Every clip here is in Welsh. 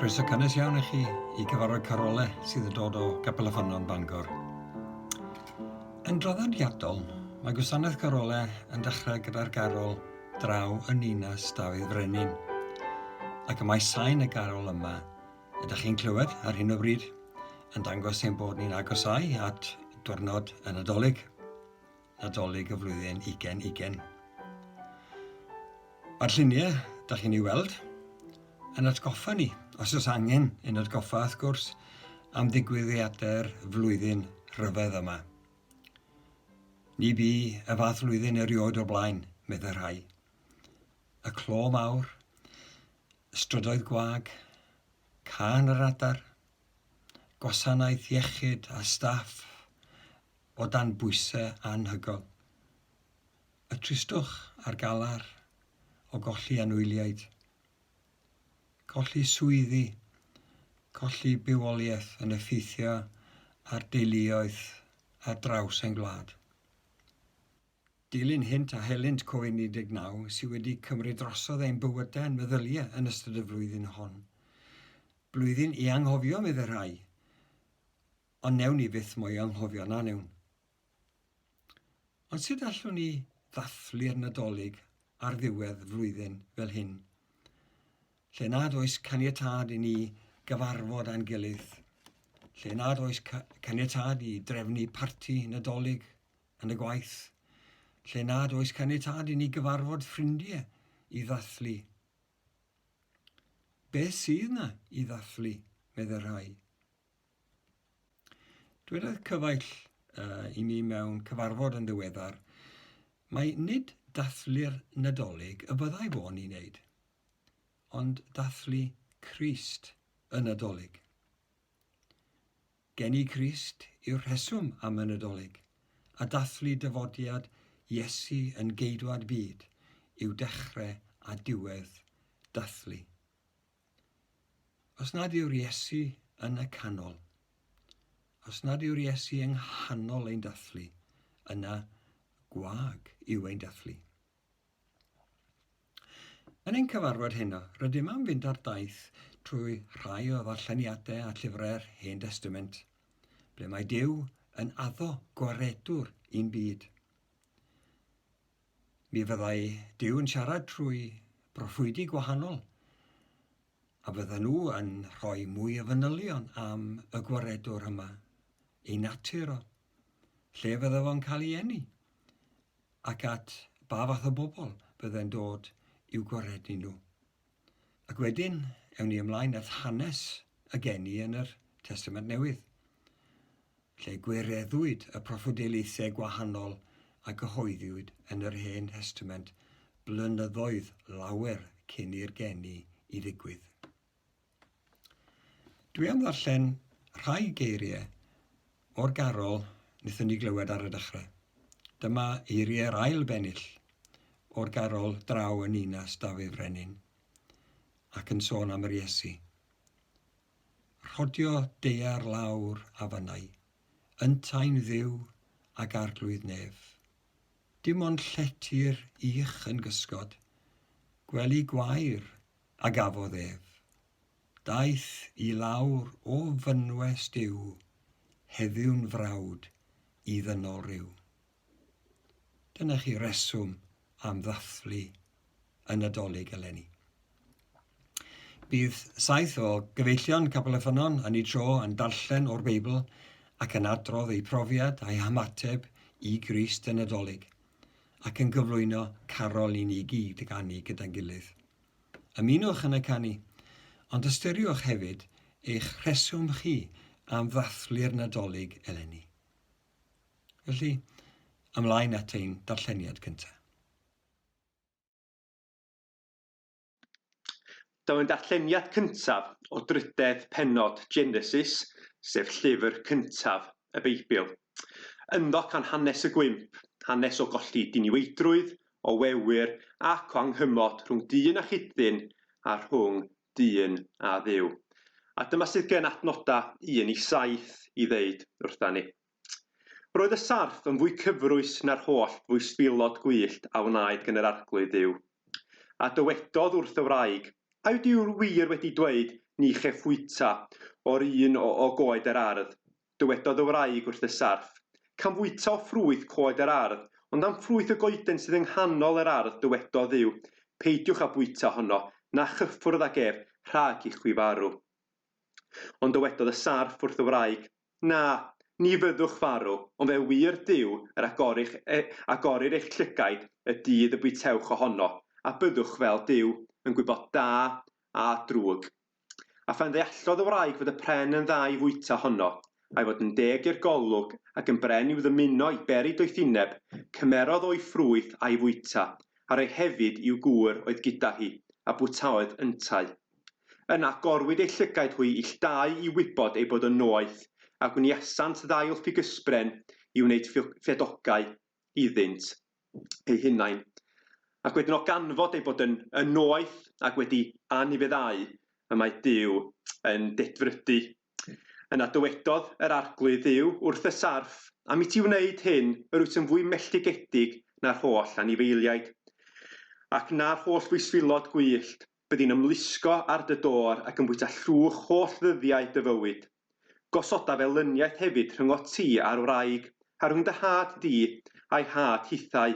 Croeso cynnes iawn i chi i gyfarfod Carolau sydd yn dod o Gapelofannon Bangor. Yn draddodiadol, mae gwasanaeth Carolau yn dechrau gyda'r garol draw yn Ninas Dafydd Frenin. Ac y mae sain y garol yma, ydych chi'n clywed ar hyn o bryd, yn dangos ein bod ni'n agosau at diwrnod y Nadolig y flwyddyn 2020. Mae'r lluniau, ydych chi'n ei weld, yn atgoffa ni, os oes angen yn atgoffa wrth gwrs, am ddigwyddiadau'r flwyddyn rhyfedd yma. Ni bu y fath flwyddyn erioed o'r blaen, medde rhai. Y clo mawr, strydoedd gwag, can yr adar, gwasanaeth iechyd a staff o dan bwysau anhygol. Y tristwch a'r galar o golli anwyliaid, colli swyddi, colli bywoliaeth yn effeithio ar deuluoedd ar draws ein gwlad. Dilyn hynt a helynt Covid-19 sydd wedi cymryd drosodd ein bywydau yn meddyliau yn ystod y flwyddyn hon. Blwyddyn i anghofio medde rhai, ond newn ni fyth mwy anghofio na newn. Ond sut allwn ni ddathlu'r Nadolig ar ddiwedd flwyddyn fel hyn? Lle nad oes caniatâd i ni gyfarfod a'n gilydd. Lle nad oes caniatâd i drefnu parti Nadolig yn y gwaith. Lle nad oes caniatâd i ni gyfarfod ffrindiau i ddathlu. Beth sydd na i ddathlu, medde rhai? Dwedodd cyfaill i mi mewn cyfarfod yn ddiweddar, mae nid dathlu'r Nadolig y byddai bo'n i'n wneud, ond dathlu Crist y Nadolig. Geni Crist yw'r rheswm am y Nadolig, a dathlu dyfodiad Iesu yn geidwad byd yw dechrau a diwedd dathlu. Os nad yw'r Iesu yn y canol, os nad yw'r Iesu yng nghanol ein dathlu, yna gwag yw ein dathlu. Yn ein cyfarfod heno, rydym am fynd ar daith trwy rhai o ddarlleniadau a llyfrau'r Hen Testament, ble mae Duw yn addo gwaredwr i'n byd. Mi fyddai Duw yn siarad trwy broffwydi gwahanol, a fyddan nhw yn rhoi mwy o fanylion am y gwaredwr yma, ei natur o, lle fydda fo'n cael ei eni, ac at ba fath o bobl fydda'n dod i'w gwaredu nhw. Ac wedyn, ewn ni ymlaen at hanes y geni yn yr Testament Newydd, lle gwireddwyd y proffwydolaethau gwahanol a gyhoeddiwyd yn yr Hen Testament blynyddoedd lawer cyn i'r geni i ddigwydd. Dwi am ddarllen rhai geiriau o'r garol wnaethon ni glywed ar y dechrau. Dyma eiriau'r ail bennill o'r garol draw yn Ninas Dafydd Frenin, ac yn sôn am yr Iesu. Rhodio deiar lawr a fannau, yntain ddiw ac arglwydd nef. Dim ond lletir ich yn gysgod, gwely gwair a gafodd ef. Daeth i lawr o fynwes Duw, heddiw'n frawd i ddynol ryw. Dyna chi reswm am ddathlu y Nadolig eleni. Bydd 7 o gyfeillion Capelofannon yn ei tro yn darllen o'r Beibl ac yn adrodd eu profiad a'i hymateb i Grist y Nadolig, ac yn gyflwyno carol i ni gyd y ganu gyda'n gilydd. Ymunwch yn y canu, ond ystyriwch hefyd eich rheswm chi am ddathlu'r Nadolig eleni. Felly, ymlaen at ein darlleniad cyntaf. Daw yn darlleniad cyntaf o drydedd pennod Genesis, sef llyfr cyntaf y Beibl. Ynddo can hanes y gwymp, hanes o golli diniweidrwydd, o wewyr ac o anghymod rhwng dyn a chydyn a rhwng dyn a dduw. A dyma sydd gen adnodau 1 i 7 i ddeud wrtha ni. Roedd y sarf yn fwy cyfrwys na'r holl fwy sbilod gwyllt a wnaed gan yr arglwydd Duw. A dywedodd wrth y wraig, a yw Duw wir wedi dweud, ni cheffwyta o'r un o goed yr ardd. Dywedodd y wraig wrth y sarf. Can fwyta o ffrwyth coed yr ardd, ond am ffrwyth y goeden sydd yng nghanol yr ardd, dywedodd Dduw, peidiwch â bwyta honno, na chyffwrdd ag ef, rhag i'ch chwi farw. Ond dywedodd y sarf wrth y wraig, na, ni fyddwch farw, ond fe wir Duw yr agorir eich llygaid y dydd y bwytewch ohono, a byddwch fel Duw yn gwybod da a drwg. A phan ddeallodd y wraig fod y pren yn dda i fwyta honno, a'i fod yn deg i'r golwg ac yn bren i'w ddymuno i beri doethineb, cymerodd o'i ffrwyth a'i fwyta, a roi hefyd i'w gŵr oedd gyda hi, a bwytaoedd yntau. Yna gorwyd ei llygaid hwy ill dau i wybod ei bod yn noeth, a gwniasant ddail ffigysbren i wneud ffedogau iddynt ei hunain. Ac wedyn o ganfod ei bod yn noeth ac wedi anifaddau, y mae Duw yn dedfrydu. Yna dywedodd yr arglwydd Dduw wrth y sarf, am i ti wneud hyn, yr wyt yn fwy melltigedig na'r holl anifeiliaid. Ac na'r holl wisfilod gwyllt, byddi'n ymlusgo ar dy dor ac yn bwyta llwch holl ddyddiau dy fywyd. Gosoda fel lyniaeth hefyd rhyngo ti a'r wraig, a rhwng dy had di a'i had hithau.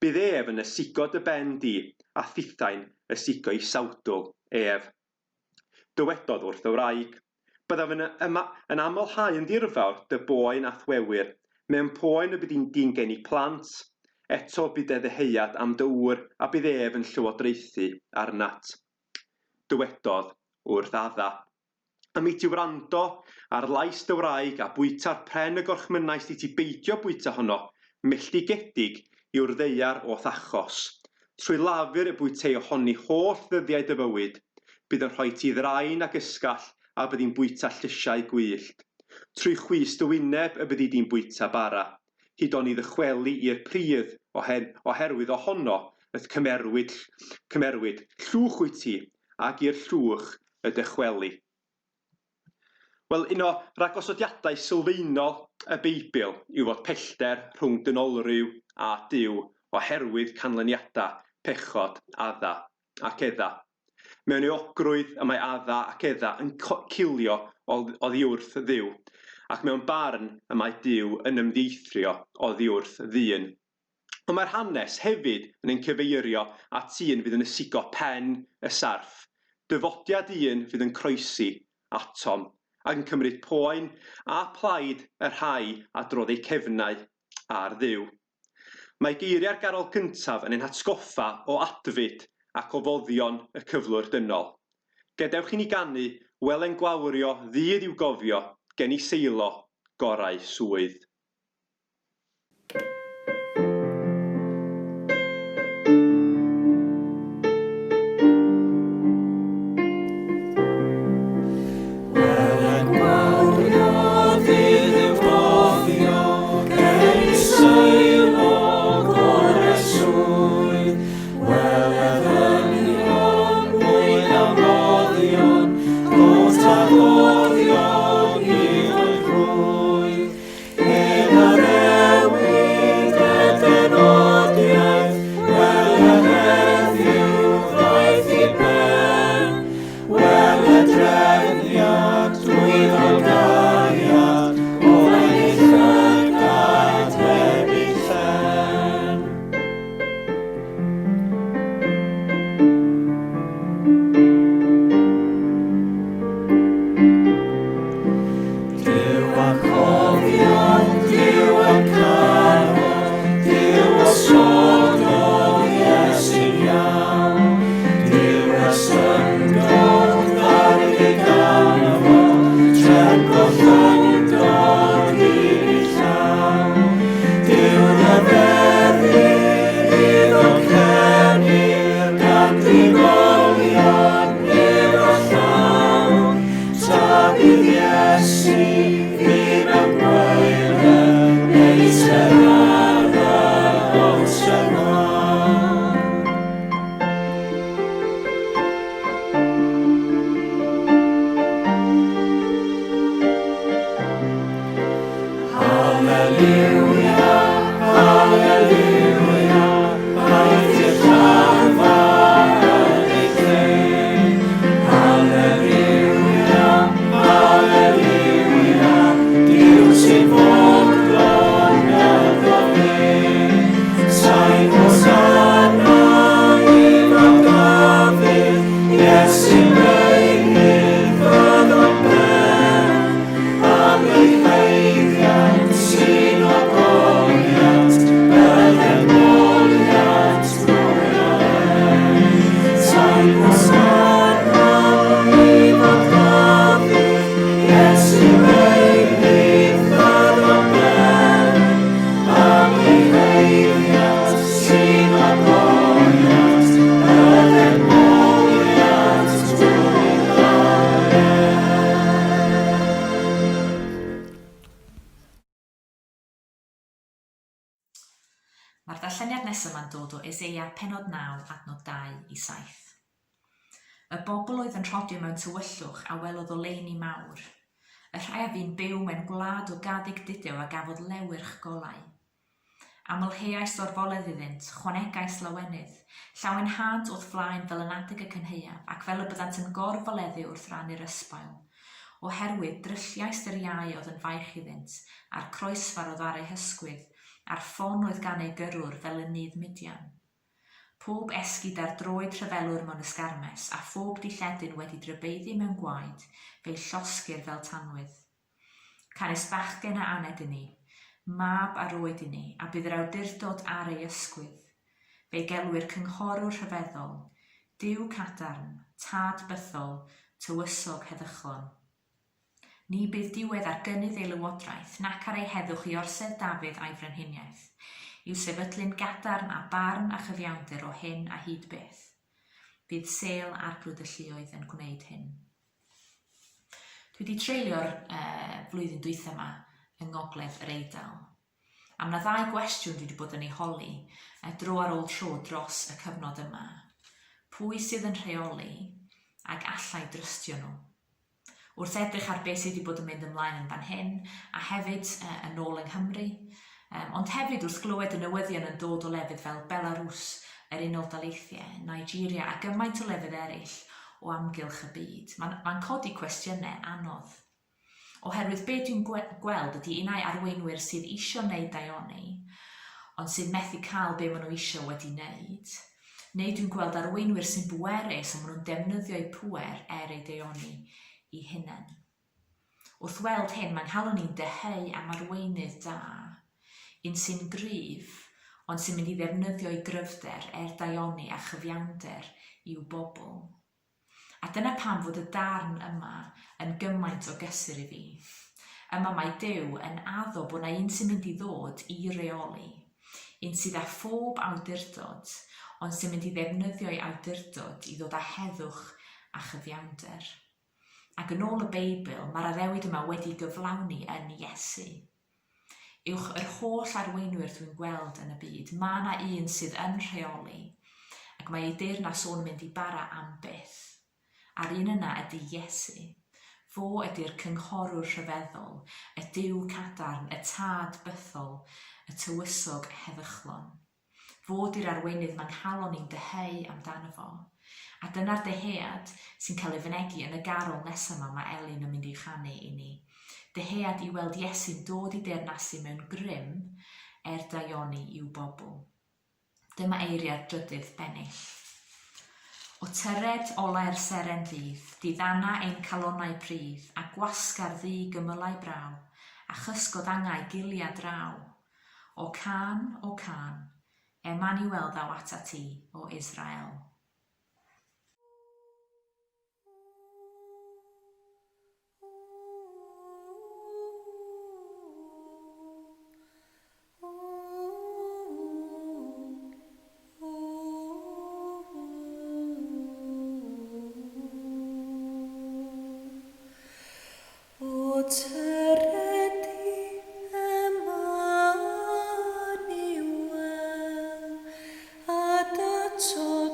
Bydd ef yn ysigo dy ben di, a thithau'n ysigo i sawdl ef. Dywedodd wrth y wraig, byddaf yn amlhau yn ddirfawr dy boen a thwewyr, mewn poen y bydd di'n geni plant, eto bydd e ddeheuad am dy ŵr a bydd ef yn llywodraethu arnat. Dywedodd wrth adda. Am i ti wrando ar lais dy wraig a bwyta'r pren y gorchmynnais i ti beidio bwyta honno, melltigedig yw'r ddeiar o'th achos. Trwy lafur y bwyteu ohoni holl ddyddiau dy fywyd, bydd yn rhoi ti ddrain ac ysgall a bydd hi'n bwyta llysiau gwyllt. Trwy chwys dy wyneb y bydd hi'n bwyta bara, hyd o'n i ddychwelu i'r pridd oherwydd ohono yth cymerwyd llwch wyt ti ac i'r llwch y dychwelu. Wel, un o ragosodiadau sylfaenol y Beibl yw fod pellter rhwng dynolryw a Duw oherwydd canlyniadau pechod adda ac edda. Mewn ei ogrwydd y mae adda ac edda yn cilio oddi wrth Dduw, ac mewn barn y mae Duw yn ymddeithrio oddi wrth ddyn. Ond mae'r hanes hefyd yn ein cyfeirio at un fydd yn ysigo pen y sarf, dyfodiad un fydd yn croesi atom, ac yn cymryd poen a plaid y rhai a drodd eu cefnau ar Dduw. Mae geiriau'r garol gyntaf yn ein hatgoffa o adfyd ac o foddion y cyflwr dynol. Gadewch i ni ganu, welen gwawrio, ddydd i'w gofio, gen i seilo, gorau swydd. Yn yr ewi Eiliad nesaf yma'n dod o Eseia penod 9 adnod 2 i 7. Y bobl oedd yn rhodio mewn tywyllwch a welodd o leini mawr. Y rhai a fi'n byw mewn gwlad o gadig didew a gafodd lewyrch golau. Amlheais dorfoledd iddynt, chwanegais lawenydd, llawenhad wrth flaen fel yn adeg y cynheuaf ac fel y byddant yn gorfoleddu wrth rannu'r ysbail, oherwydd drylliais yr iau oedd yn faich iddynt, a'r croesfar oedd ar ei hysgwydd, a'r ffon oedd gan ei gyrwr fel y nydd Midian. Pob esgid ar droed rhyfelwr mewn ysgarmes, a phob dilledyn wedi drybeiddi mewn gwaed, fe'i llosgir fel tanwydd. Canes bachgen a aned i ni, mab ar oed i ni, a bydd yr awdurdod ar ei ysgwydd. Fe'i gelwir cynghorwr rhyfeddol, diw cadarn, tad bythol, tywysog heddychlon. Ni bydd diwedd ar gynnydd ei lywodraeth, nac ar ei heddwch i orsedd Dafydd a'i frenhiniaeth, yw sefydlu'n gadarn a barn a chyfiawnder o hyn a hyd beth. Bydd sel a'r grwydylluoedd yn gwneud hyn. Dwi wedi treulio'r flwyddyn dwytha yma yng Ngogledd yr Eidal. Am na 2 gwestiwn dwi wedi bod yn ei holi dro ar ôl tro dros y cyfnod yma. Pwy sydd yn rheoli ac allai drystio nhw? Wrth edrych ar beth sydd wedi bod yn mynd ymlaen yn fan hyn a hefyd yn ôl yng Nghymru, ond hefyd wrth glywed y newyddion yn dod o lefydd fel Belarus, yr Unol Daleithiau, Nigeria a gymaint o lefydd eraill o amgylch y byd. Mae'n codi cwestiynau anodd. Oherwydd beth dwi'n gweld ydy unau arweinwyr sydd isio wneud daioni, ond sydd methu cael be maen nhw isio wedi wneud, neu dwi'n gweld arweinwyr sy'n bwerus ond maen nhw'n defnyddio eu pŵer ei daioni i hunain. Wrth weld hyn, mae'n halw ni'n deheu am arweinydd da, un sy'n gryf, ond sy'n mynd i ddefnyddio ei gryfder daioni a chyfiawnder i'w bobl. A dyna pam fod y darn yma yn gymaint o gysur i fi. Yma mae Duw yn addo bod yna un sy'n mynd i ddod i reoli, un sydd â phob awdurdod, ond sy'n mynd i ddefnyddio ei awdurdod i ddod â heddwch a chyfiawnder. Ac yn ôl y Beibl, mae'r addewid yma wedi gyflawni yn Iesu. Uwch yr holl arweinwyr dwi'n gweld yn y byd, mae yna un sydd yn rheoli, ac mae ei deyrnas o'n mynd i bara am byth. A'r un yna ydy Iesu. Fo ydy'r cynghorwr rhyfeddol, y diw cadarn, y tad bythol, y tywysog heddychlon. Fo ydy'r arweinydd mae'n halon ni'n deheu amdano fo. A dyna'r deheuad sy'n cael ei fynegu yn y garol nesaf yma mae Elin yn mynd i'w chanu i ni. Deheuad i weld Iesu'n dod i deyrnasu mewn grym daioni i'w bobl. Dyma eiriau'r drydydd bennill. O tyred olau'r seren ddydd, diddana ein calonau prydd, a gwasgar ddi gymylau braw, a chysgod angau gilia draw. O can, Emmanuel ddaw ata ti, o Israel.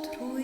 Trwy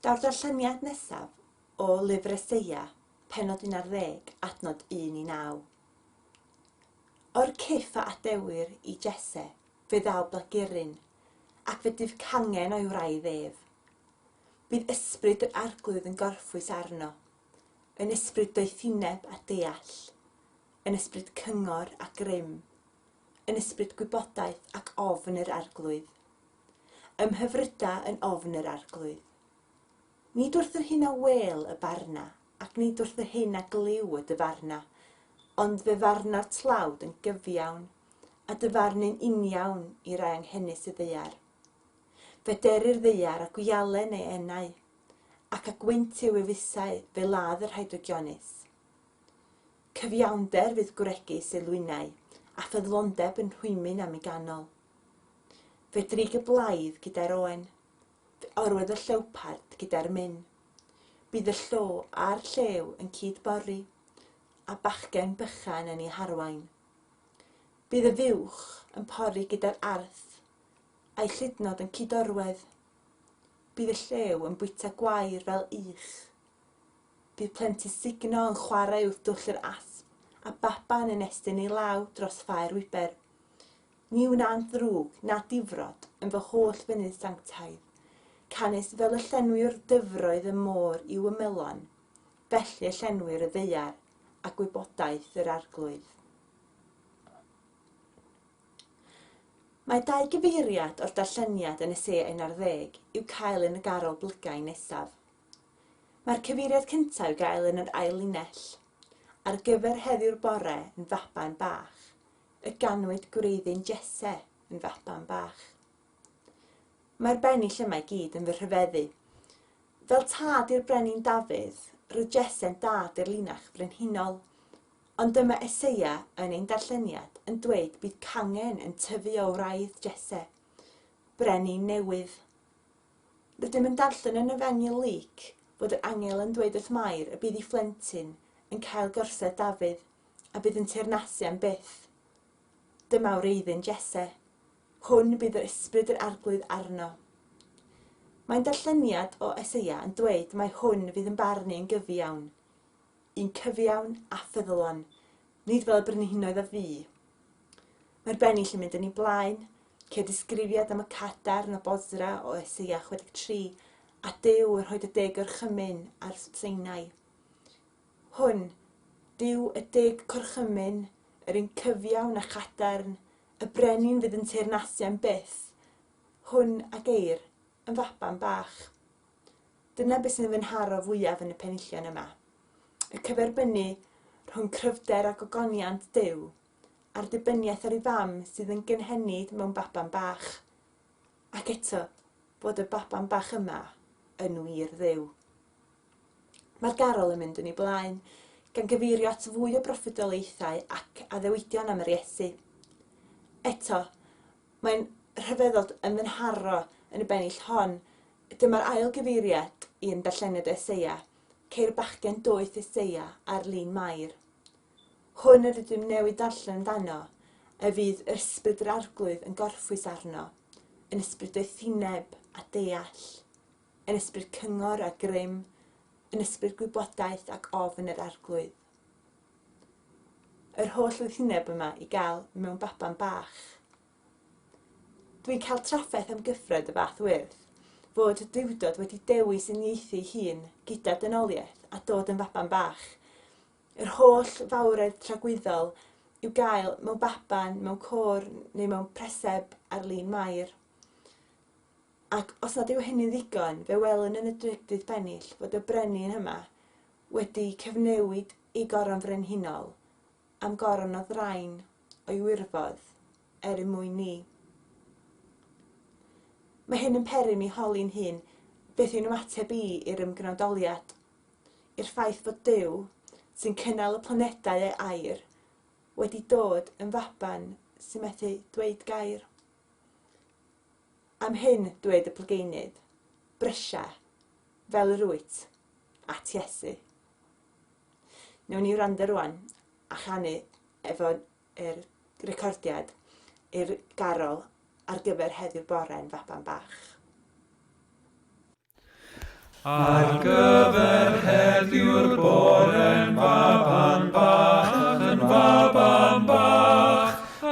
Daw'r darlleniad nesaf o lyfr Eseia, pennod 11, adnod 1 i 9. O'r cyff a adewir i Jesse, fe ddaw blagurin, ac fe dyf cangen o'i wraidd ef. Bydd ysbryd yr arglwydd yn gorffwys arno, yn ysbryd doethineb a deall, yn ysbryd cyngor a grym, yn ysbryd gwybodaeth ac ofn yr arglwydd. Ymhyfryda yn ofn yr arglwydd. Nid wrth yr hyn a wel y barna, ac nid wrth yr hyn a glyw y dyfarna, ond fe farna'r tlawd yn gyfiawn, a dyfarnu'n uniawn i rai anghennus y ddeiar. Fe derir ddeiar a gwialen ei enau, ac a gwynt yw efusau fe ladd yr hydrogionus. Cyfiawnder fydd gwregus ei lwynau, a ffyddlondeb yn rhwymyn am ei ganol. Fe drig y blaidd gyda'r oen, fe orwedd y llewpart gyda'r myn. Bydd y llo a'r llew yn cydbori, a bachgen bychan yn ei harwain. Bydd y fiwch yn pori gyda'r arth, a'i llydnod yn cydorwedd. Bydd y llew yn bwyta gwair fel ich. Bydd plentysigno yn chwarae wrth dwll yr asp, a baban yn estyn ei law dros ffair wiber. Ni wna'n ddrwg na difrod yn fy holl fynydd sanctaidd, canes fel y llenwi'r dyfroedd y môr i'w ymylon, felly y llenwi'r y ddeiar a gwybodaeth yr arglwydd. Mae 2 gyfeiriad o'r darlleniad yn Eseia 11 i'w cael yn y Garol Blygain nesaf. Mae'r cyfeiriad cyntaf i'w gael yn yr ail linell, ar gyfer heddiw'r bore yn faban bach, y ganwyd gwreiddyn Jesse yn faban bach. Mae'r bennill yma i gyd yn fy rhyfeddu. Fel tad i'r brenin Dafydd, roedd Jesse'n dad i'r linach brenhinol, ond dyma Eseia yn ein darlleniad yn dweud bydd cangen yn tyfu o wraidd Jesse, brenin newydd. Rydym yn darllen yn Efengyl Luc fod yr angel yn dweud wrth Mair y bydd ei phlentyn yn cael gorsedd Dafydd a bydd yn teyrnasu am byth. Dyma wreiddyn Jesse. Hwn bydd yr ysbryd yr arglwydd arno. Mae'n darlleniad o Eseia yn dweud mae hwn fydd yn barnu yn gyfiawn. Un cyfiawn a ffyddlon, nid fel y brenhinoedd a fu. Mae'r bennill yn mynd yn ei blaen, ceir disgrifiad am y cadarn o Bosra o Eseia 63, a Duw yn rhoi y 10 gorchymyn ar Seinai. Hwn, Duw y 10 corchymyn, yr un cyfiawn a chadarn, y brenin fydd yn teyrnasu am byth. Hwn a geir yn faban bach. Dyna beth sy'n fy nharo fwyaf yn y penillion yma. Y cyferbynnu rhwng cryfder a gogoniant Duw, a'r dibyniaeth ar ei fam sydd yn gynhenid mewn baban bach, ac eto bod y baban bach yma yn wir Dduw. Mae'r garol yn mynd yn ei blaen, gan gyfeirio at fwy o broffwydolaethau ac addewidion am yr Iesu. Eto, mae'n rhyfeddol yn fy nharo yn y bennill hon, dyma'r ail gyfeiriad i'n darlleniad Eseia, ceir bachgen doeth Eseia ar lun Mair. Hwn yr ydym newid darllen amdano, y fydd yr ysbryd yr arglwydd yn gorffwys arno, yn ysbryd doethineb a deall, yn ysbryd cyngor a grym, yn ysbryd gwybodaeth ac ofn yr arglwydd. Yr holl doethineb yma i gael mewn baban bach. Dwi'n cael trafferth am gyffred y fath wyrdd, fod y diwdod wedi dewis yn ieithu hun gyda dynoliaeth a dod yn faban bach. Yr holl fawredd tragwyddol i'w gael mewn baban, mewn côr neu mewn preseb ar lun Mair. Ac os nad yw hynny'n ddigon, fe welwn yn y drydydd bennill fod y brenin yma wedi cyfnewid ei goron frenhinol am goron o ddrain o'i wirfodd mwyn ni. Mae hyn yn peri mi holi'n hun beth yw'n ymateb i i'r ymgnawdoliad, i'r ffaith fod Duw, sy'n cynnal y planedau ei air, wedi dod yn faban sy'n methu dweud gair. Am hyn dweud y plygeinydd, brysia, fel yr wyt, at Iesu. Newn ni wrando rwan a chanu efo recordiad i'r garol ar gyfer heddiw'r bore yn faban bach. Ar gyfer heddiw'r bore yn faban bach, y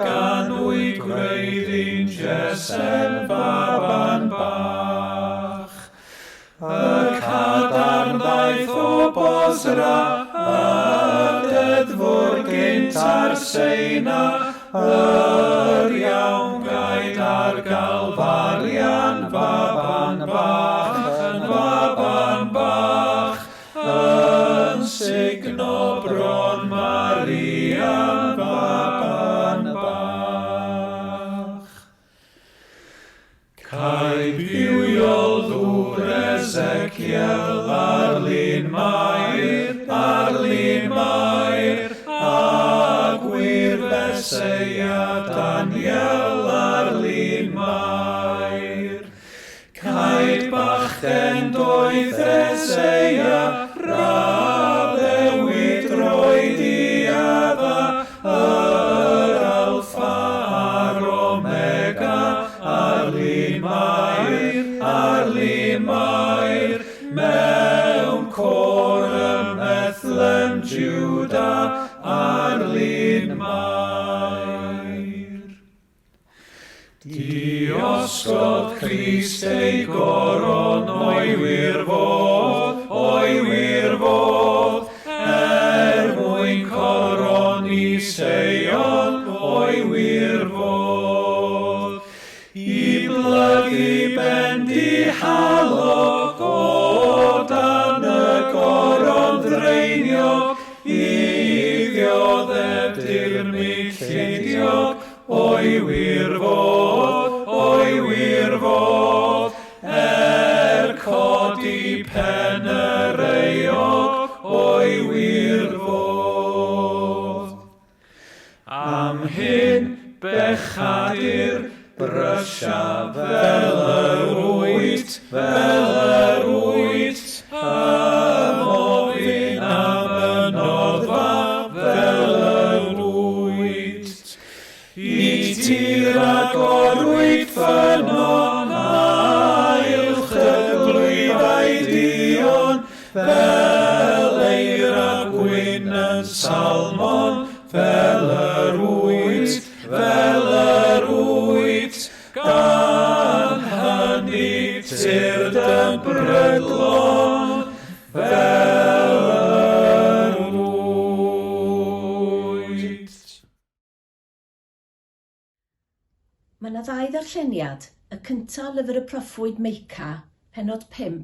ganwyd gwreiddyn Jesse'n faban bach. Y cadarn ddaeth o Bosra, y deddfwr gynt ar Seina, yr iawn gaid ar Galfarian faban bach, yn signo bron Marian faban bach. Cai bywiol ddŵr Ezekiel ar lun Mair, a gwir Eseia Daniel ar lun Mair. Caid bachgen doeth Eseia, raddewid roed i adda, yr alfa a'r omega ar lun Mair, mewn cor ymmethlem Juda ar lun Mair. Diosgodd Christ ei goron o'i wirfodd, mwyn coron i Seion o'i wirfodd. eidiog, o'i wirfodd, codi pen yr eog, o'i wirfodd. Am hyn bechadir brysia fel yr wyt, ymofyn am y noddfa fel yr wyt. I tir agor wyt ffynon a ilch y glwyfau dion, fel eira gwyn yn salmon, fel yr wyt, gan hynny tir dy brydlon, fel yr wyt. Mae yna ddau ddarlleniad, y cyntaf lyfr y proffwyd Meica, pennod 5,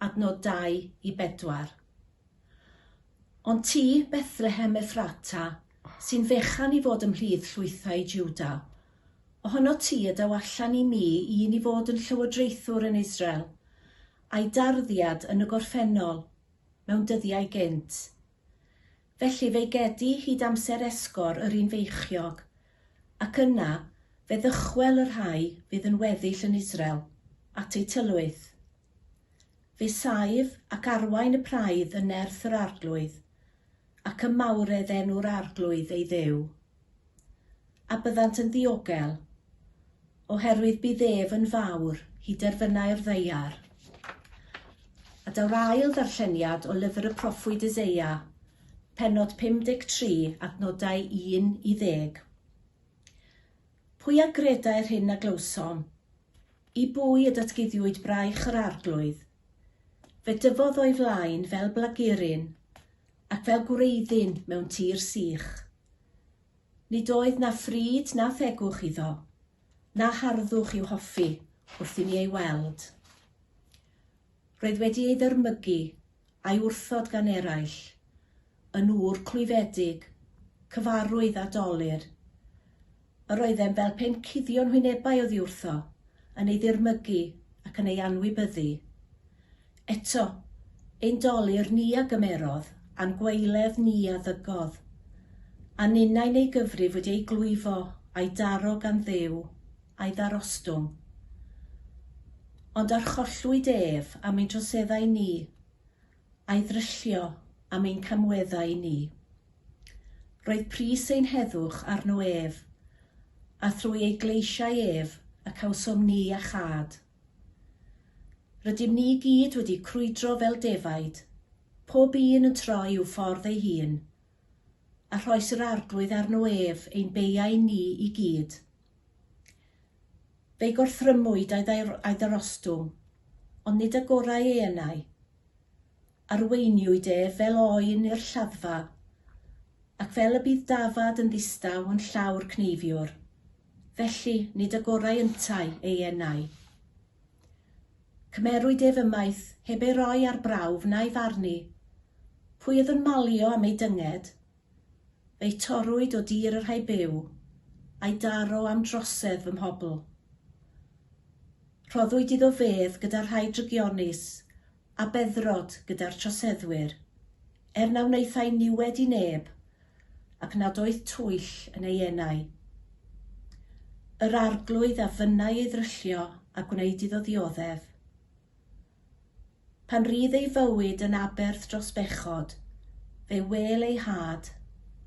adnod 2 i 4. Ond ti, Bethlehem Ephrata, sy'n fechan i fod ymhlith llwythau Jiwda, ohono ti ydaw allan i mi un i fod yn llywodraethwr yn Israel, a'i darddiad yn y gorffennol, mewn dyddiau gynt. Felly fe gedi hyd amser esgor yr un feichiog, ac yna fe ddychwel yr rhai fydd yn weddill yn Israel, at ei tylwyth. Fe saif ac arwain y praidd yn nerth yr arglwydd, ac y mawredd enw'r arglwydd ei ddew. A byddant yn ddiogel, oherwydd bydd ef yn fawr hyd erfynau'r ddeiar. A daw'r ail ddarlleniad o lyfr y proffwyd Eseia, pennod 53 adnodau 1 i 10. Pwy a gredai'r hyn a glywsom? I bwy y datguddiwyd braich yr arglwydd? Fe dyfodd o'i flaen fel blagurin, ac fel gwreiddyn mewn tir sych. Nid oedd na ffryd na thegwch iddo, na harddwch i'w hoffi wrth i ni ei weld. Roedd wedi ei ddyrmygu a'i wrthod gan eraill, yn ŵr clwyfedig, cyfarwydd a dolir. Yr oeddem fel pen cuddio'n hwynebau oddi wrtho, yn ei ddyrmygu ac yn ei anwybyddu. Eto, ein dolir ni a gymerodd, a'n gwaeledd ni a ddygodd, a ninnau'n ei gyfrif wedi ei glwyfo a'i daro gan ddew, a'i ddarostwng. Ond archollwyd ef am ein troseddau ni, a'i ddryllio am ein camweddau ni. Roedd pris ein heddwch arno ef, a thrwy ei gleisiau ef y cawsom ni a chad. Rydym ni gyd wedi crwydro fel defaid, pob un yn troi i'w ffordd ei hun, a rhoes yr arglwydd arno ef ein beiau ni i gyd. Fe gorthrymwyd a'i ddarostwng, ond nid agorau ei enau. Arweiniwyd ef fel oen i'r lladdfa, ac fel y bydd dafad yn ddistaw yn llawr cneifiwr, felly nid agorau yntau ei enau. Cymerwyd ef ymaith heb ei roi ar brawf na'i farnu, pwy oedd yn malio am ei dynged, fe'i torwyd o dir yr rhai byw, a'i daro am drosedd fy mhobl. Rhoddwyd iddo fedd gyda'r rhai drygionus, a beddrod gyda'r troseddwyr, na wnaethai niwed i neb, ac nad oedd twyll yn ei enau. Yr arglwydd a fynnau ei ddryllio a gwneud iddo ddioddef. Pan rydd ei fywyd yn aberth dros bechod, fe wel ei had,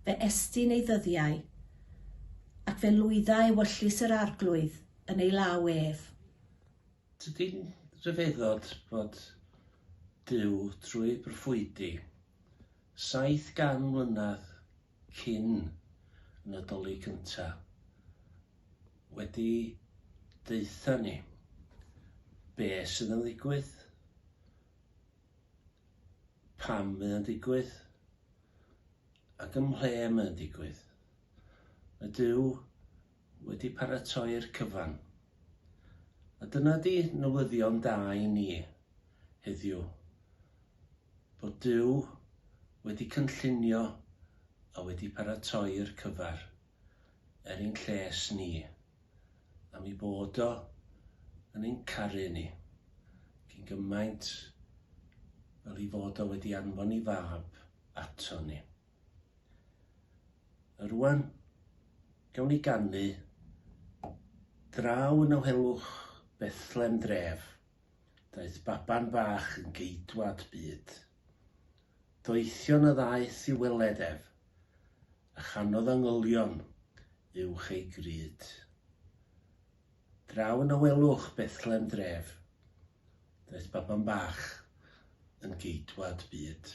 fe estyn ei ddyddiau, ac fe lwydda ei wyllus yr arglwydd yn ei law ef. Tydi'n rhyfeddod bod Duw trwy brofwydi 700 mlynedd cyn y Nadolig cyntaf wedi deitha ni be sydd yn ddigwydd, pam mae'n digwydd, ac ym mhle mae'n digwydd. Mae Duw wedi paratoi'r cyfan. A dyna di newyddion da i ni heddiw, bod Duw wedi cynllunio a wedi paratoi'r cyfar ein lles ni, am ei bod o yn ein caru ni, cyn gymaint fel ei fod o wedi anfon ei fab ato ni. Rwan, gawn ni ganu, draw yn Awhelwch Bethlem dref, daeth baban bach yn geidwad byd. Doethion y ddaeth i weledef, a chanodd angylion uwch ei gryd. Draw yn Awhelwch Bethlem dref, daeth baban bach yn geidwad byd.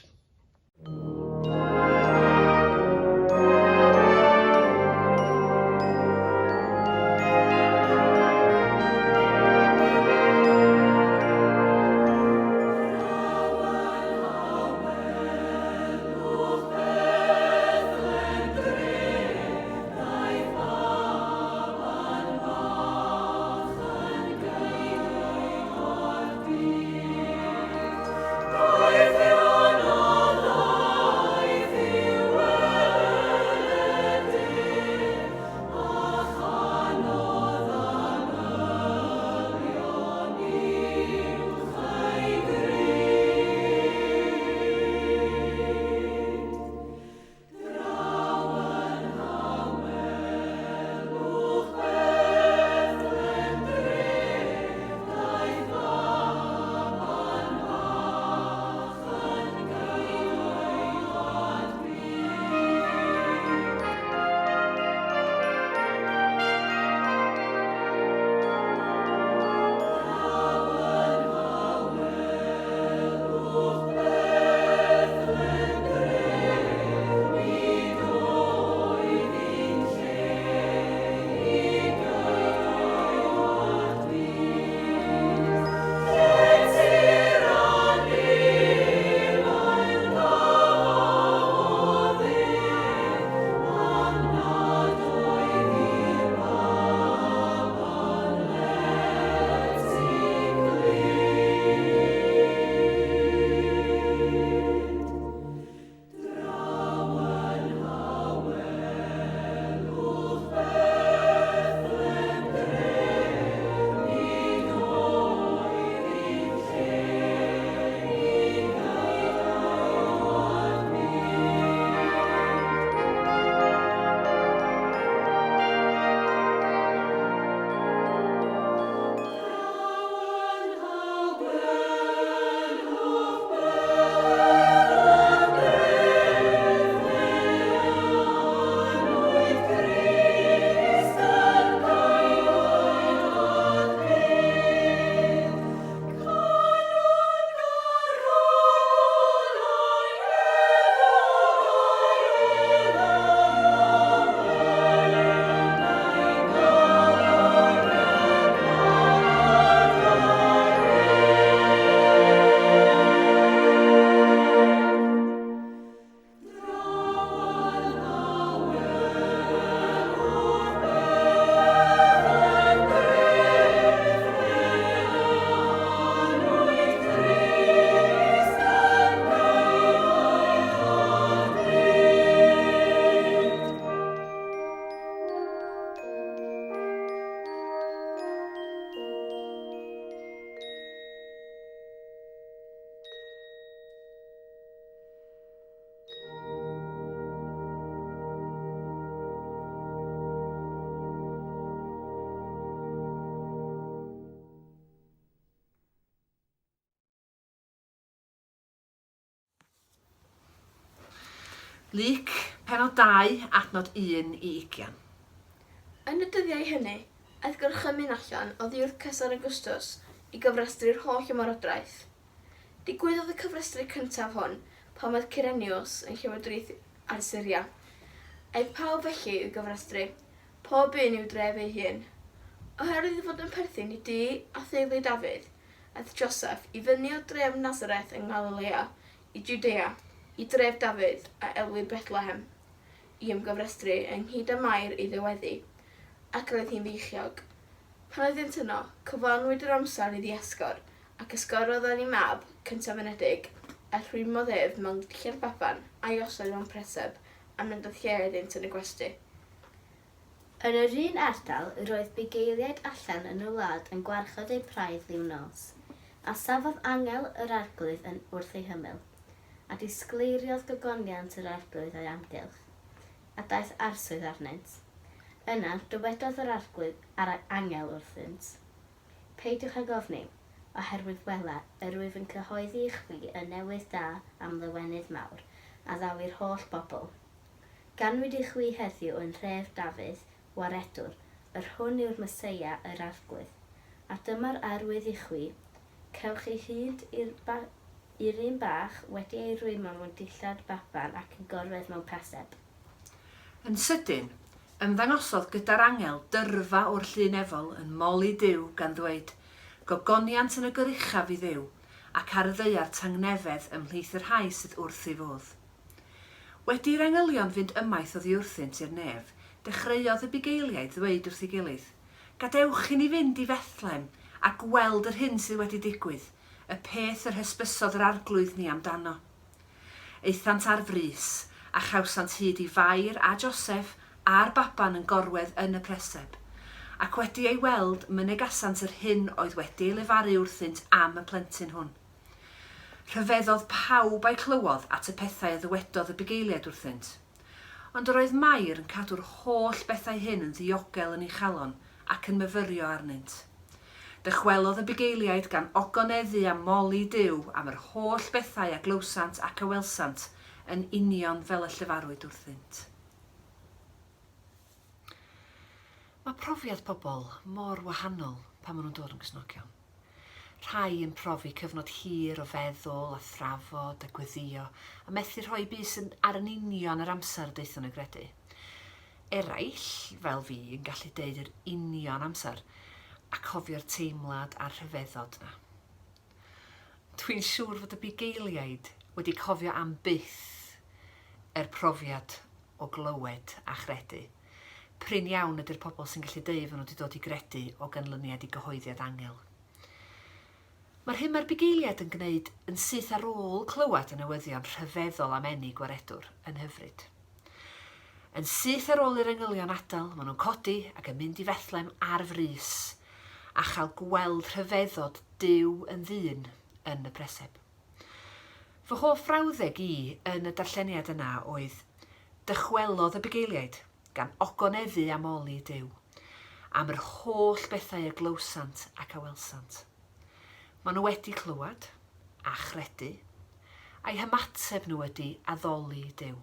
Lyc, penod 2, adnod 1 i 20. Yn y dyddiau hynny, aeth gorchymyn allan o ddiwrth Cesar Augustus i gyfrestru'r holl ymarodraeth. Digwyddodd y cyfrestru cyntaf hon pan oedd Cyrenius yn llywodraeth ar Syria. Aeth pawb felly i'w gyfrestru, pob un i'w dref ei hun. Oherwydd i fod yn perthyn i dŷ a theulu Dafydd, aeth Joseph i fyny o dref Nazareth yng Nghalilea i Judea, i dref Dafydd a elwyd Bethlehem, i ymgyfrestru ynghyd â Mair i ddiweddu, ac roedd hi'n feichiog. Pan oeddynt yno, cyfanwyd yr amser iddi esgor, ac ysgorodd yn ei mab, cyntafynedig, a rhwymodd ef mewn dillad baban a'i osod mewn preseb, a mynd oedd lle iddynt yn y gwesty. Yn yr un ardal, roedd bugeiliaid allan yn y wlad yn gwarchod eu praidd liw nos, a safodd angel yr arglwydd yn wrth ei hymyl, a disgleiriodd gogoniant yr arglwydd o'i amgylch, a daeth arswydd arnynt. Yna, dywedodd yr arglwydd ar angel wrthynt. Peidiwch ag ofni, oherwydd wela, yr wyf yn cyhoeddi i chwi y newydd da am ddywenydd mawr, a ddawi'r holl bobl. Ganwyd i chwi heddiw yn rhef Dafydd, waredwr, yr hwn yw'r Meseia yr arglwydd, a dyma'r arwydd i chwi, cewch ei hyd i'r un bach wedi ei rwymo mewn dillad baban ac yn gorwedd mewn paseb. Yn sydyn, ymddangosodd gyda'r angel dyrfa o'r llun efol yn moli Duw gan ddweud, gogoniant yn y goruchaf i Dduw, ac ar y ddeiar tangnefedd ymhlith yr rhai sydd wrth ei fodd. Wedi'r angylion fynd ymaith oddi wrthynt i'r nef, dechreuodd y bugeiliaid ddweud wrth ei gilydd, gadewch i ni fynd i Fethlem a gweld yr hyn sydd wedi digwydd, y peth yr hysbysodd yr arglwydd ni amdano. Eithant ar frys, a chawsant hyd i Fair a Joseph a'r baban yn gorwedd yn y preseb, ac wedi ei weld mynegasant yr hyn oedd wedi ei lefaru wrthynt am y plentyn hwn. Rhyfeddodd pawb a'i clywodd at y pethau a ddywedodd y bugeiliaid wrthynt. Ond yr oedd Mair yn cadw'r holl bethau hyn yn ddiogel yn ei chalon ac yn myfyrio arnynt. Dychwelodd y bugeiliaid gan ogoneddu a moli Duw am yr holl bethau a glywsant ac a welsant yn union fel y llefarwyd wrthynt. Mae profiad pobl mor wahanol pan maen nhw'n dod yn Gristnogion. Rhai yn profi cyfnod hir o feddwl a thrafod a gweddio a methu rhoi bys ar yn union yr amser daethon nhw gredu. Eraill, fel fi, yn gallu deud yr union amser a cofio'r teimlad a'r rhyfeddod na. Dwi'n siŵr fod y bugeiliaid wedi cofio am byth yr profiad o glywed a chredu. Prin iawn ydy'r pobl sy'n gallu deud fod nhw wedi dod i gredu o ganlyniad i gyhoeddiad angel. Mae'r hyn mae'r bugeiliaid yn gwneud yn syth ar ôl clywed y newyddion rhyfeddol am eni gwaredwr yn hyfryd. Yn syth ar ôl i'r angylion adael, maen nhw'n codi ac yn mynd i Fethlem ar frys a chael gweld rhyfeddod Duw yn ddyn yn y preseb. Fy hoff frawddeg i yn y darlleniad yna oedd dychwelodd y bugeiliaid gan ogoneddu am oli Duw am yr holl bethau y glywsant ac a welsant. Maen nhw wedi clywed a chredu, a'i hymateb nhw wedi addoli Duw.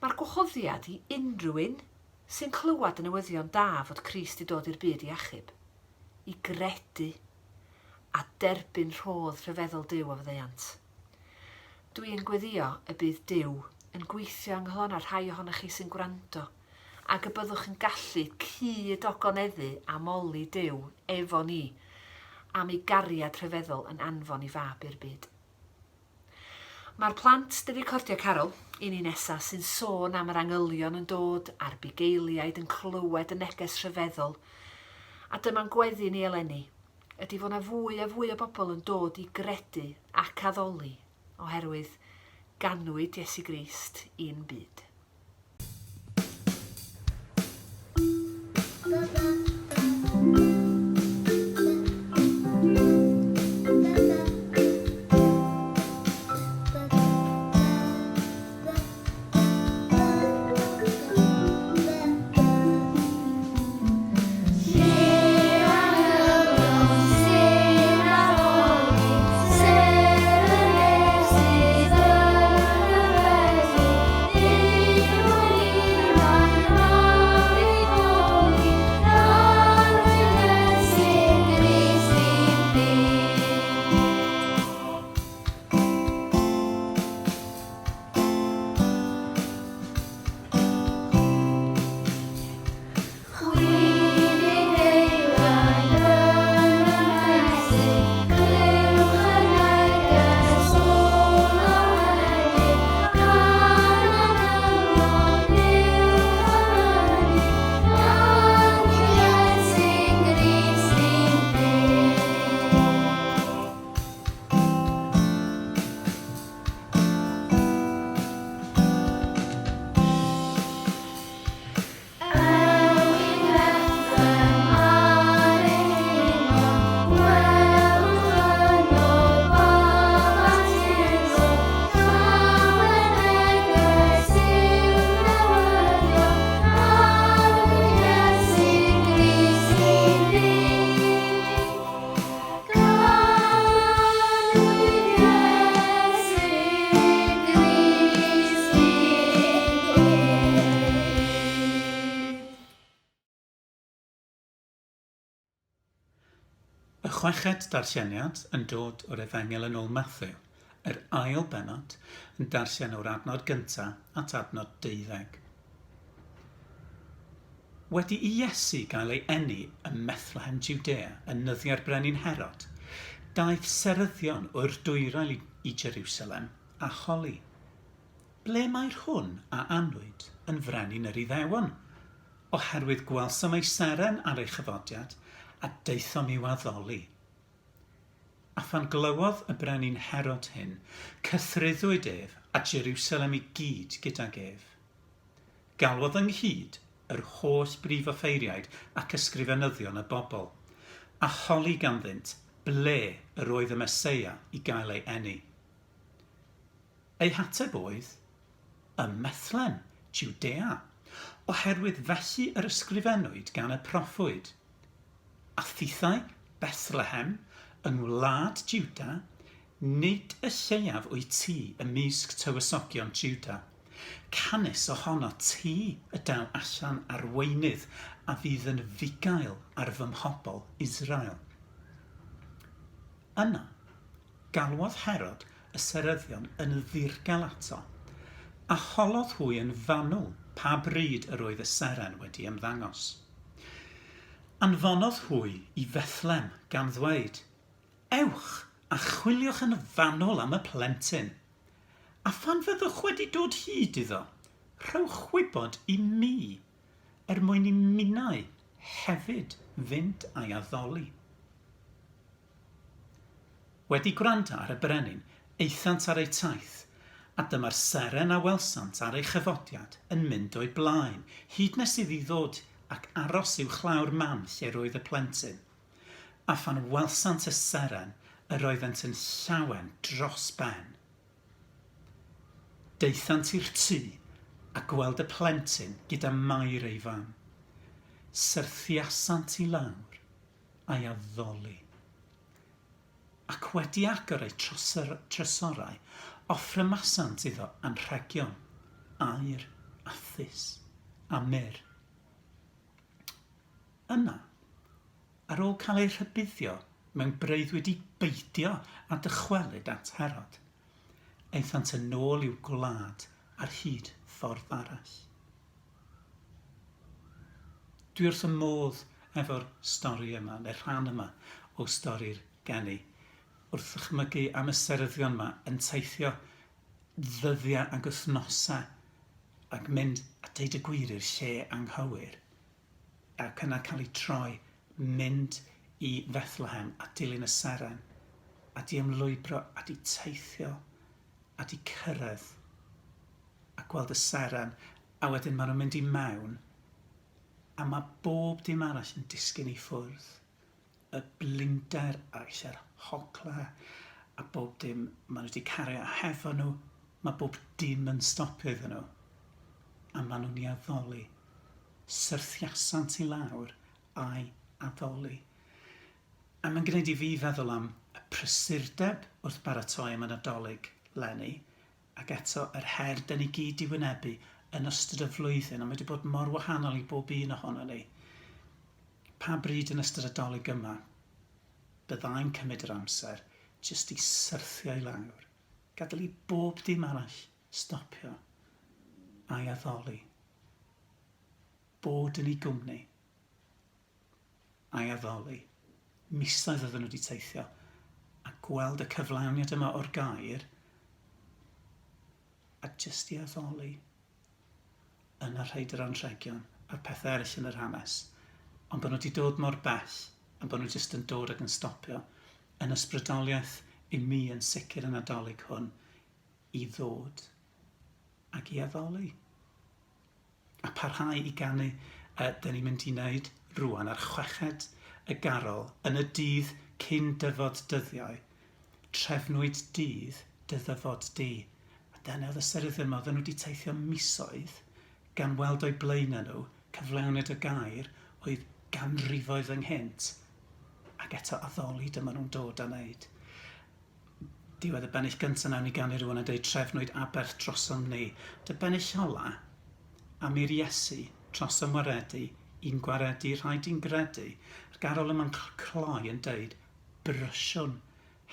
Mae'r gwahoddiad i unrhyw un sy'n clywed y newyddion da fod Crist i dod i'r byd i achub, i gredu a derbyn rhodd rhyfeddol Duw o fyddeiant. Dwi'n gweddio y bydd Duw yn gweithio ynghlon ar rhai ohonych chi sy'n gwrando, ac y byddwch yn gallu cyd ogoneddu a moli Duw efo ni, am ei gariad rhyfeddol yn anfon i fab i'r byd. Mae'r plant wedi recordio Carol, un i nesaf sy'n sôn am yr angylion yn dod a'r bugeiliaid yn clywed y neges rhyfeddol, a dyma'n gweddi ni eleni, ydy fod na fwy a fwy o bobl yn dod i gredu ac addoli oherwydd ganwyd Iesu Grist i'n byd. Y chweched darlleniad yn dod o'r Efengyl yn ôl Mathew. Yr ail benod yn darllen o'r adnod gyntaf at adnod 12. Wedi I Iesu gael ei eni ym Methlehem Judea yn nyddiau'r brenin Herod, daeth seryddion o'r dwyrain I Jerusalem a choli. Ble mae'r hwn a anwyd yn frenin yr Iddewon, oherwydd gwelsom ei seren ar ei chyfodiad a daethom i'w addoli. A phan glywodd y brenin Herod hyn, cythryddwyd ef a Jerusalem I gyd gydag ef. Galwodd ynghyd yr holl brif offeiriaid ac ysgrifenyddion y bobl, a holi ganddynt ble yr oedd y Meseia I gael ei eni. Ei hateb oedd, ym Methlen, Judea, oherwydd felly yr ysgrifennwyd gan y proffwyd. A thithau Bethlehem yng ngwlad Juda, nid y lleiaf o'i tŷ ymysg tywysogion Juda. Canis ohono tŷ y daw allan arweinydd a fydd yn fugail ar fy mhobol Israel. Yna, galwodd Herod y seryddion yn ddirgel ato, a holodd hwy yn fanwl pa bryd yr oedd y seren wedi ymddangos. Anfonodd hwy I Bethlem gan ddweud, ewch a chwiliwch yn fanwl am y plentyn, a phan fyddwch wedi dod hyd iddo, rhowch wybod I mi, mwyn I minnau hefyd fynd a'i addoli. Wedi gwrando ar y brenin, eithant ar ei taith, a dyma'r seren a welsant ar ei chyfodiad yn mynd o'i blaen, hyd nes iddi ddod ac aros i'w chlawr man lle roedd y plentyn. A phan welsant y seren, yr oeddent yn llawen dros ben. Deithant i'r tŷ a gweld y plentyn gyda mair ei fam. Syrthiasant I lawr a'i addoli. Ac wedi agor ei trysorau, offrymasant iddo anrhegion, aur, a thys, a myr. Yna, ar ôl cael ei rhybuddio mewn breuddwyd I beidio a dychwelyd at Herod, eithant yn ôl i'w gwlad ar hyd ffordd arall. Dwi wrth y modd efo'r stori yma, neu'r rhan yma o stori'r geni, wrth ddychmygu am y seryddion yma yn teithio ddyddiau ac wythnosau ac mynd a deud y gwir i'r lle anghywir ac yna cael ei troi mynd I Bethlehem a dilyn y seren a di ymlwybro a di teithio a di cyrraedd a gweld y seren a wedyn maen nhw'n mynd I mewn a mae bob dim arall yn disgyn I ffwrdd. Y blinder a eisiau'r hogla a bob dim maen nhw wedi cario hefo nhw, mae bob dim yn stopio iddyn nhw a maen nhw'n I addoli, syrthiasant I lawr a'i addoli. A mae'n gwneud I fi feddwl am y prysurdeb wrth baratoi am y Nadolig leni ac eto yr her dyn ni gyd I wynebu yn ystod y flwyddyn a mae wedi bod mor wahanol I bob un ohono ni. Pa bryd yn ystod y Nadolig yma, byddai'n cymryd yr amser jyst I syrthio I lawr, gadael I bob dim arall stopio a'i addoli, bod yn ei gwmni, a'i addoli, misoedd oedden nhw wedi teithio, a gweld y cyflawniad yma o'r gair, a jyst I addoli yn y rhaid yr anrhegion a'r pethau eraill yn yr hanes, ond bod nhw wedi dod mor bell a bod nhw jyst yn dod ac yn stopio yn ysbrydoliaeth I mi yn sicr yn Nadolig hwn I ddod ac I addoli. A parhau I ganu dyn ni'n mynd I wneud rwan ar chweched y garol yn y dydd cyn dyfod dyddiau, trefnwyd dydd dyddyfod di. A dyna oedd y seryddion yma, oedden nhw wedi teithio misoedd gan weld o'i blaenau nhw cyflawniad y gair oedd ganrifoedd ynghynt ac eto addoli dyma nhw'n dod a wneud. Diwedd y bennill gyntaf nawn ni ganu rwan a dweud trefnwyd Aberth drosom ni. Dy bennill ola am i'r Iesu trosom waredu, un gwaredu rhaid i'n gredu. Ar garol yma'n cloi yn dweud bryswn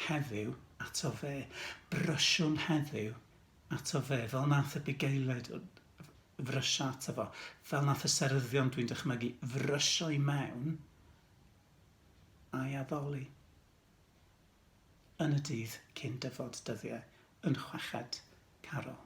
heddiw ato fe. Bryswn heddiw ato fe, fel nath y bugeiliaid frysio ato fo. Fel nath y seryddion dwi'n dychmygu frysio i mewn a'i addoli. Yn y dydd cyn dyfod dyddiau yn chweched Carol.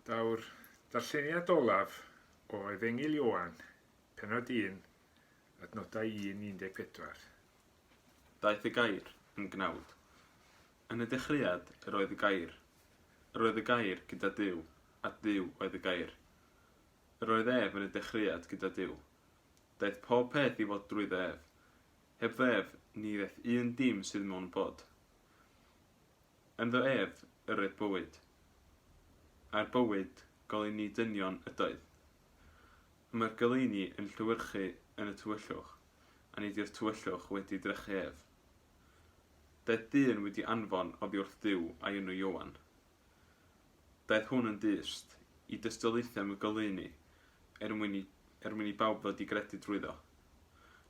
Daw'r darlleniad olaf o Efengyl Ioan, penod 1, adnodau 1-14. Daeth y gair yn gnawd. Yn y dechreuad yr oedd y gair. Yr oedd y gair gyda Duw, a Duw oedd y gair. Yr oedd ef yn y dechreuad gyda Duw. Daeth pob peth i fod drwy ef. Heb ef, ni ddaeth un dim sydd mewn bod. Ynddo ef yr oedd bywyd. A'r bywyd goleuni dynion ydoedd. Mae'r goleuni yn llywyrchu yn y tywyllwch, a nid yw'r tywyllwch wedi drychu ef. Daeth dyn wedi anfon oddi wrth Duw a'i enw Ioan. Daeth hwn yn dyst i dystylaethu am y goleuni, mwyn i bawb ddod i gredu drwyddo.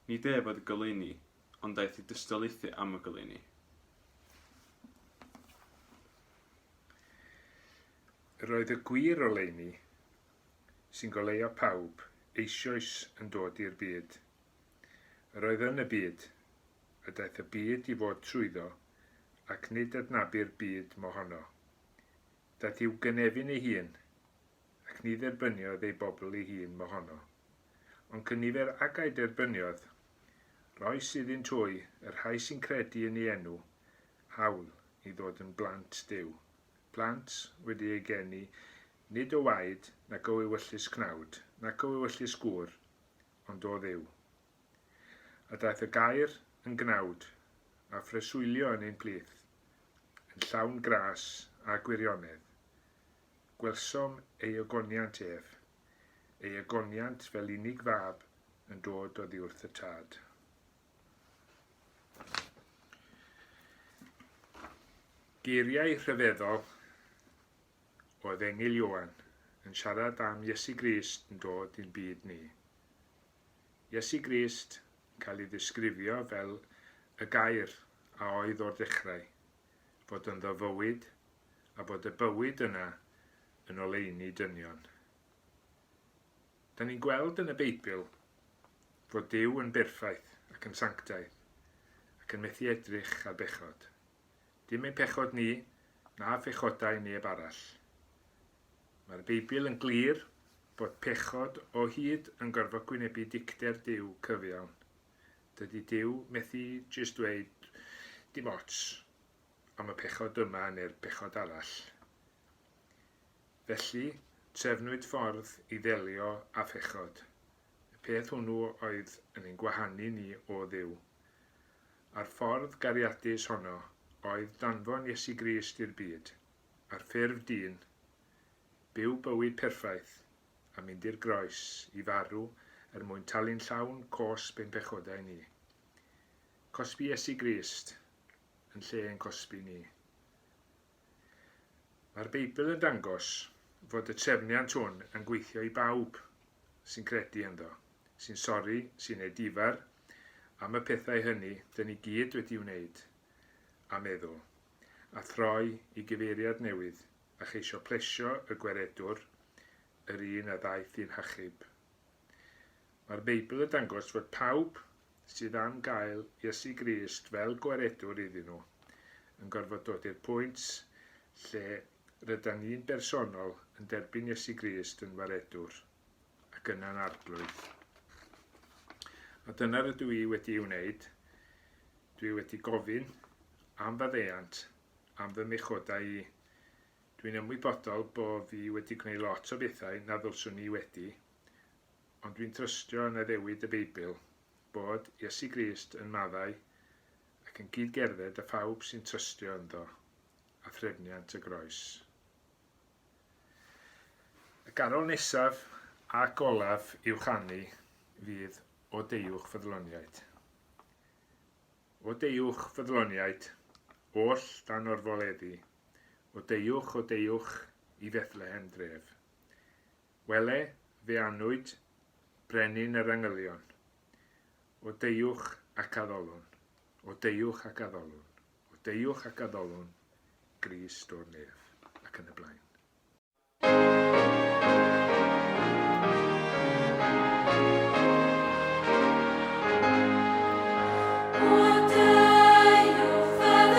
Nid ef oedd y goleuni, ond daeth i dystylaethu am y goleuni. Yr oedd y gwir oleuni sy'n goleio pawb eisoes yn dod i'r byd. Yr oedd yn y byd, y daeth y byd i fod trwyddo, ac nid adnabu'r byd mohono. Daeth i'w gynefin ei hun, ac ni dderbyniodd ei bobl ei hun mohono. Ond cynifer ag ei derbyniodd, roi sydd yn trwy yr rhai sy'n credu yn ei enw, hawl i ddod yn blant Duw. Blant wedi ei geni nid o waed nac o ewyllus cnawd, nac o ewyllus gŵr, ond o Dduw. A daeth y gair yn gnawd a phreswylio yn ein plith, yn llawn gras a gwirionedd. Gwelsom ei ogoniant ef, ei agoniant fel unig fab yn dod oddi wrth y tad. Geiriau rhyfeddol o Efengil Ioan yn siarad am Iesu Grist yn dod i'n byd ni. Iesu Grist yn cael ei ddisgrifio fel y gair a oedd o'r dechrau, fod ynddo fywyd a bod y bywyd yna yn oleuni dynion. Da ni'n gweld yn y Beibl fod Duw yn berffaith ac yn sanctaidd ac yn methu edrych ar bechod. Dim ein pechod ni, na phechodau neb arall. Mae'r Beibl yn glir bod pechod o hyd yn gorfod gwynebu dicter Duw cyfiawn. Dydy Duw methu jyst dweud dim ots am y pechod yma neu'r pechod arall. Felly, trefnwyd ffordd i ddelio â phechod. Y peth hwnnw oedd yn ein gwahanu ni o Dduw. A'r ffordd gariadus honno oedd danfon Iesu Grist i'r byd, a'r ffurf dyn, byw bywyd perffaith a mynd i'r groes i farw mwyn talu'n llawn cosb ein pechodau ni. Cosbi Iesu Grist yn lle ein cosbi ni. Mae'r Beibl yn dangos fod y trefniant hwn yn gweithio i bawb sy'n credu ynddo, sy'n sori, sy'n ei difar am y pethau hynny dyn ni gyd wedi wneud a meddwl, a throi i gyfeiriad newydd a cheisio plesio y gweredwr, yr un a ddaeth i'n hachub. Mae'r Beibl yn dangos fod pawb sydd am gael Iesu Grist fel gweredwr iddyn nhw yn gorfod dod i'r pwynt lle rydyn ni'n bersonol yn derbyn Iesu Grist yn waredwr ac yna'n arglwydd. A dyna rydw i wedi wneud. Dwi wedi gofyn am faddeuant, am fy mechodau i. Dwi'n ymwybodol bod fi wedi gwneud lot o bethau na ddylswn i wedi, ond dwi'n trystio yn addewid y Beibl bod Iesu Grist yn maddau ac yn cydgerdded â phawb sy'n trystio ynddo a threfniant y groes. Y garol nesaf ac olaf i'w chanu fydd o deuwch ffyddloniaid. O deuwch ffyddloniaid, oll dan orfoleddi, o deuwch i Fethlehem dref. Wele fe anwyd brenin yr angylion, o deuwch ac addolwn, o deuwch ac addolwn, o deuwch ac addolwn, Grist o'r nef, ac yn y blaen. Wele fi anwyd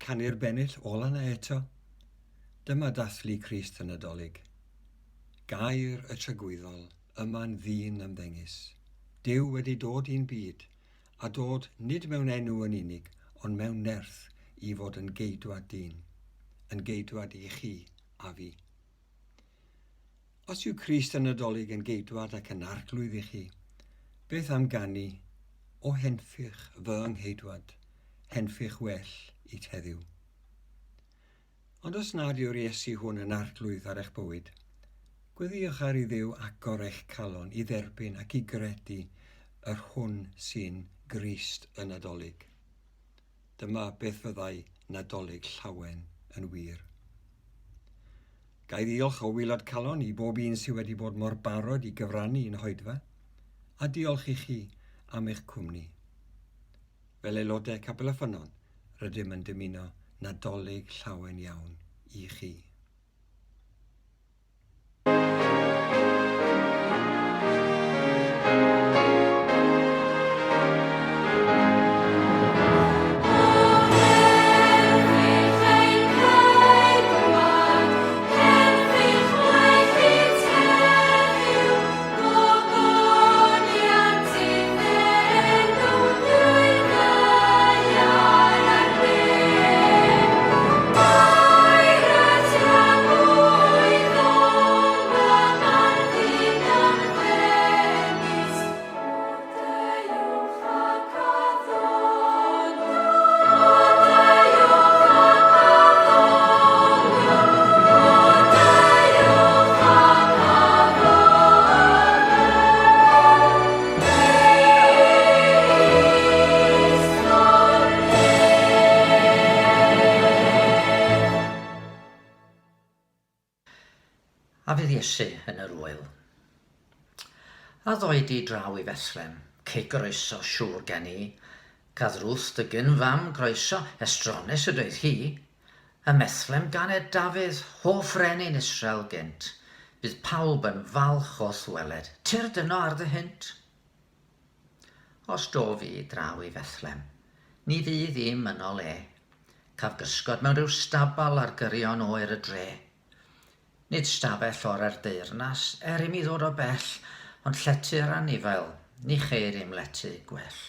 canu'r bennill ola na eto. Dyma dathlu Crist yn Nadolig. Gair y trygwyddol, yma'n ddyn ymddengys. Dyw wedi dod i'n byd, a dod nid mewn enw yn unig, ond mewn nerth i fod yn geidwad dyn, yn geidwad i chi a fi. Os yw Crist yn Nadolig yn geidwad ac yn arglwydd i chi, beth am ganu o henffych fy ngheidwad, henffych well i heddiw. Ond os nad yw'r Iesu hwn yn arglwydd ar eich bywyd, gweddiwch ar i Dduw agor eich calon i dderbyn ac i gredu yr hwn sy'n Grist yn Nadolig. Dyma beth fyddai Nadolig llawen yn wir. Gai ddiolch o waelod calon i bob un sydd wedi bod mor barod i gyfrannu yn hoedfa, a diolch i chi am eich cwmni. Fel aelodau Capel y Ffynon, rydym yn dymuno Nadolig llawen iawn i chi. A fydd Iesu yn yr wyl. A ddoed i draw i Bethlem, cei groeso siŵr gen i, cath Ruth dy gyn-fam groeso, estrones ydoedd hi, y methlem gan Dafydd, hoff frenin Israel gynt, bydd pawb yn falch o ddweled, tyr dyno ar dy hynt. Os do fi draw i Bethlem, ni fydd i'm yn o le, caf gysgod mewn rhyw stabal ar gyrion oer y dre. Nid stafell o'r deyrnas, i mi ddod o bell, ond lletyr anifael, ni cheir i'm letu gwell.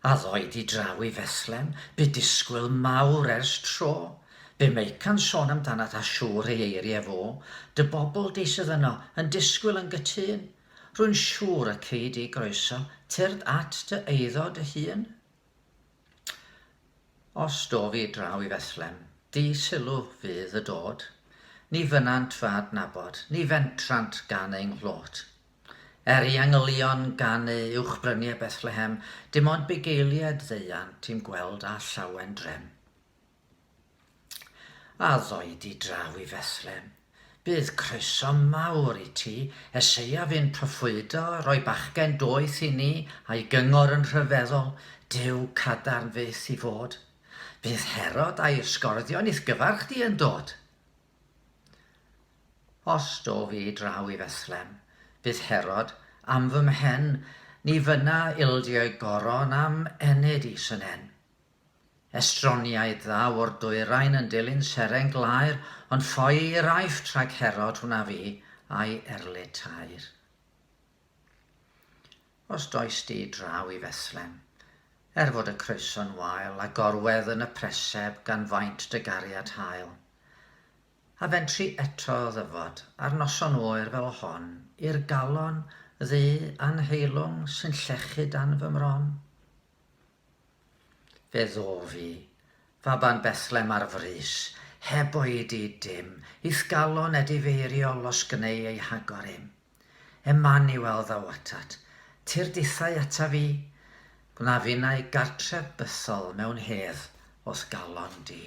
A ddoed i draw i Bethlem, bu disgwyl mawr ers tro, bu meican sôn amdanat a siŵr ei eiriau fo, dy bobl disydd yno yn disgwyl yn gytun, rwy'n siŵr y ceid i groeso, tyrd at dy eiddo dy hun. Os do fi draw i Bethlem, di sylw fydd y dod, ni fynant fad nabod, ni fentrant gan ein glod. I angylion gan ei uwchbryniau Bethlehem, dim ond bugeiliad ddeiant i'n gweld a llawen drem. A ddoed i draw i Bethlem, bydd croeso mawr i ti, Eseia fi'n proffwydo, roi bachgen doeth i ni, a'i gyngor yn rhyfeddol, Duw cadarn fyth i fod. Bydd Herod a'i ysgorddion i'th gyfarch di yn dod. Os do fi draw i Bethlem, bydd Herod am fy mhen, ni fyna ildiau goron am ened i synen. Estroniaid ddaw o'r dwyrain yn dilyn seren glaer, ond ffoi i raif trag Herod hwnna fi a'i erlyd tair. Os does di draw i Bethlem, fod y croeso'n wael a gorwedd yn y preseb gan faint dy gariad hael. A fentri eto ddyfod ar noson oer fel hon, i'r galon ddi anheilwng sy'n llechu dan fy mron. Fe ddo fi, faban Bethlem ar frys, heb oed i dim, i'th galon edifeiriol os gneu ei hagorim. Emmanuel ddawatat, tir dithau ata fi, gwna fi'n ei gartref bythol mewn hedd o'th galon di.